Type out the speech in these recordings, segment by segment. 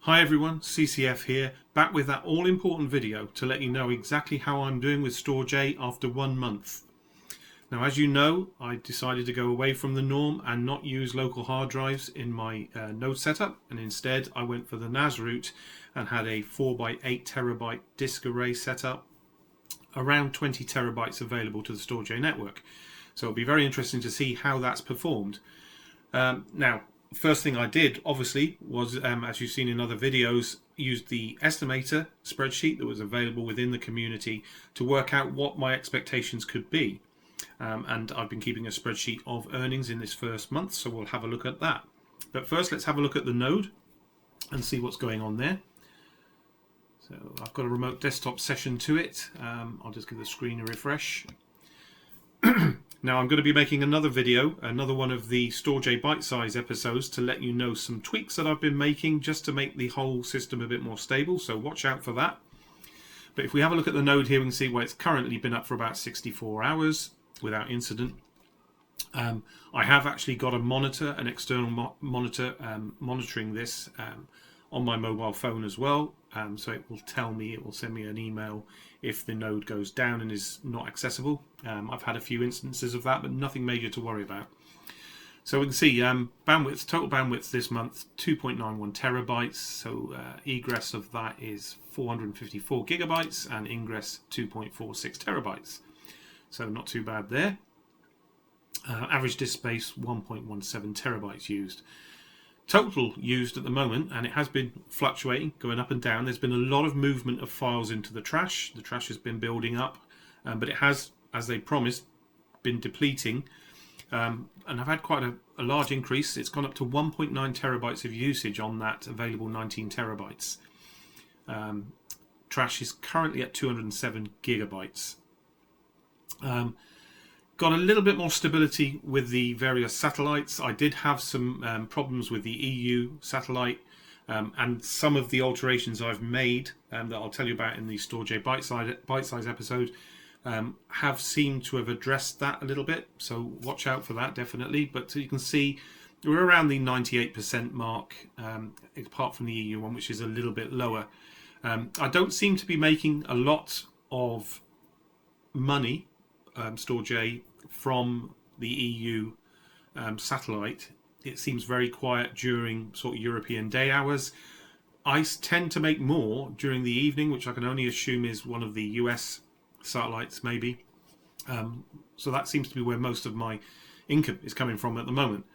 Hi everyone, CCF here, back with that all-important video to let you know exactly how I'm doing with STORJ after 1 month. Now, as you know, I decided to go away from the norm and not use local hard drives in my node setup, and instead I went for the NAS route and had a 4x8 terabyte disk array setup, around 20 terabytes available to the STORJ network. So it'll be very interesting to see how that's performed. Now, first thing I did obviously was, as you've seen in other videos, use the estimator spreadsheet that was available within the community to work out what my expectations could be. And I've been keeping a spreadsheet of earnings in this first month, so we'll have a look at that. But first, let's have a look at the node and see what's going on there. So I've got a remote desktop session to it. I'll just give the screen a refresh. Now I'm going to be making another video, another one of the STORJ bite-size episodes, to let you know some tweaks that I've been making just to make the whole system a bit more stable, so watch out for that. But if we have a look at the node here, we can see where it's currently been up for about 64 hours without incident. I have actually got a monitor, an external monitor, monitoring this on my mobile phone as well, so it will tell me, it will send me an email if the node goes down and is not accessible. I've had a few instances of that, but nothing major to worry about. So we can see bandwidth, total bandwidth this month, 2.91 terabytes. So egress of that is 454 gigabytes and ingress 2.46 terabytes. So not too bad there. Average disk space 1.17 terabytes used. Total used at the moment, and it has been fluctuating, going up and down. There's been a lot of movement of files into the trash. The trash has been building up, but it has, as they promised, been depleting. And I've had quite a large increase. It's gone up to 1.9 terabytes of usage on that available 19 terabytes. Trash is currently at 207 gigabytes. Got a little bit more stability with the various satellites. I did have some problems with the EU satellite, and some of the alterations I've made that I'll tell you about in the STORJ bite-size episode have seemed to have addressed that a little bit, so watch out for that definitely. But you can see we're around the 98% mark, apart from the EU one, which is a little bit lower. I don't seem to be making a lot of money, STORJ, from the EU satellite. It seems very quiet during sort of European day hours. I tend to make more during the evening, which I can only assume is one of the US satellites maybe. So that seems to be where most of my income is coming from at the moment.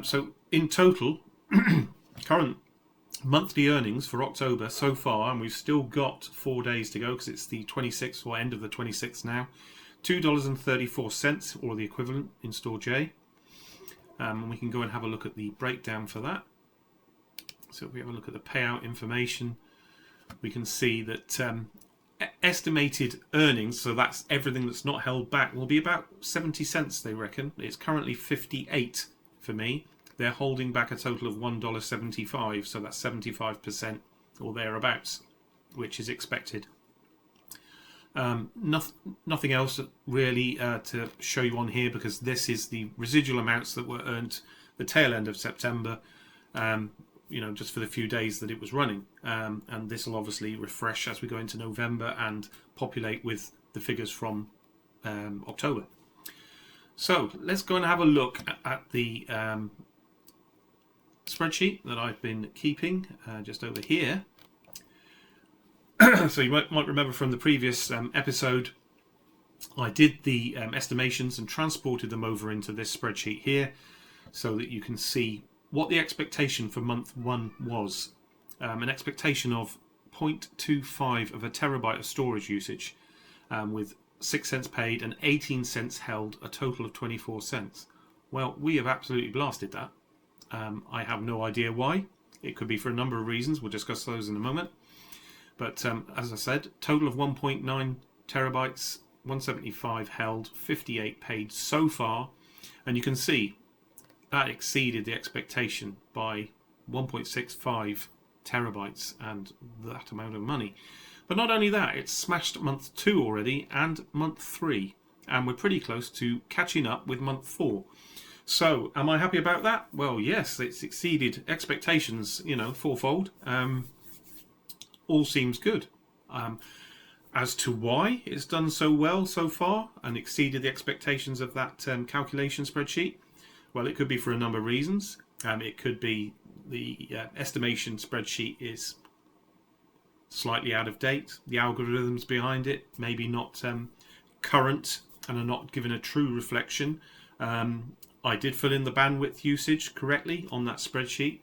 So in total, current monthly earnings for October so far, and we've still got 4 days to go because it's the 26th or end of the 26th now, $2.34 or the equivalent in STORJ. And we can go and have a look at the breakdown for that. So if we have a look at the payout information, we can see that estimated earnings, so that's everything that's not held back, will be about 70 cents, they reckon. It's currently 58 for me. They're holding back a total of $1.75, so that's 75% or thereabouts, which is expected. Nothing else really to show you on here, because this is the residual amounts that were earned the tail end of September, you know, just for the few days that it was running. And this will obviously refresh as we go into November and populate with the figures from October. So let's go and have a look at the spreadsheet that I've been keeping just over here. So you might remember from the previous episode, I did the estimations and transported them over into this spreadsheet here so that you can see what the expectation for month 1 was. An expectation of 0.25 of a terabyte of storage usage, with 6 cents paid and 18 cents held, a total of 24 cents. Well, we have absolutely blasted that. I have no idea why. It could be for a number of reasons. We'll discuss those in a moment. But as I said, total of 1.9 terabytes, 175 held, 58 paid so far. And you can see that exceeded the expectation by 1.65 terabytes and that amount of money. But not only that, it's smashed month 2 already and month 3. And we're pretty close to catching up with month 4. So, am I happy about that? Well, yes, it's exceeded expectations, fourfold. All seems good. As to why it's done so well so far and exceeded the expectations of that calculation spreadsheet, well, it could be for a number of reasons. It could be the estimation spreadsheet is slightly out of date. The algorithms behind it maybe not current and are not given a true reflection. I did fill in the bandwidth usage correctly on that spreadsheet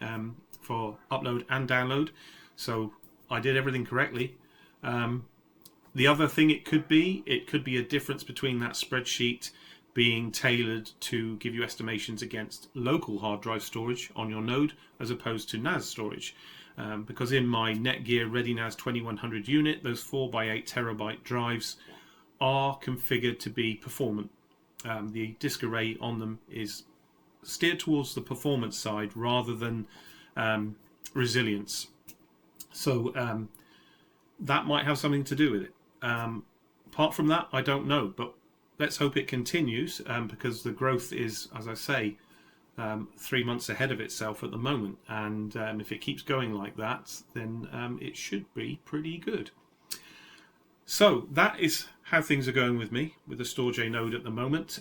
for upload and download, so I did everything correctly. The other thing it could be a difference between that spreadsheet being tailored to give you estimations against local hard drive storage on your node as opposed to NAS storage. Because in my Netgear ReadyNAS 2100 unit, those 4x8 terabyte drives are configured to be performant. The disk array on them is steered towards the performance side rather than resilience. So that might have something to do with it. Apart from that, I don't know, but let's hope it continues because the growth is, as I say, 3 months ahead of itself at the moment, and if it keeps going like that, then it should be pretty good. So that is how things are going with me with the STORJ node at the moment.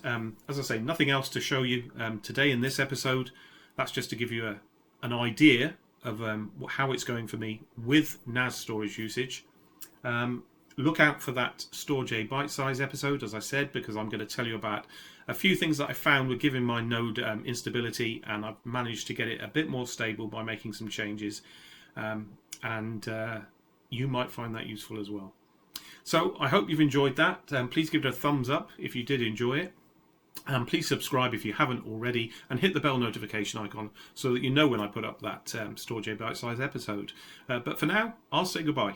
As I say, nothing else to show you today in this episode. That's just to give you an idea of how it's going for me with NAS storage usage. Look out for that STORJ bite-size episode, as I said, because I'm going to tell you about a few things that I found were giving my node instability, and I've managed to get it a bit more stable by making some changes, and you might find that useful as well. So I hope you've enjoyed that. Please give it a thumbs up if you did enjoy it. Please subscribe if you haven't already, and hit the bell notification icon so that you know when I put up that STORJ bite-size episode. But for now, I'll say goodbye.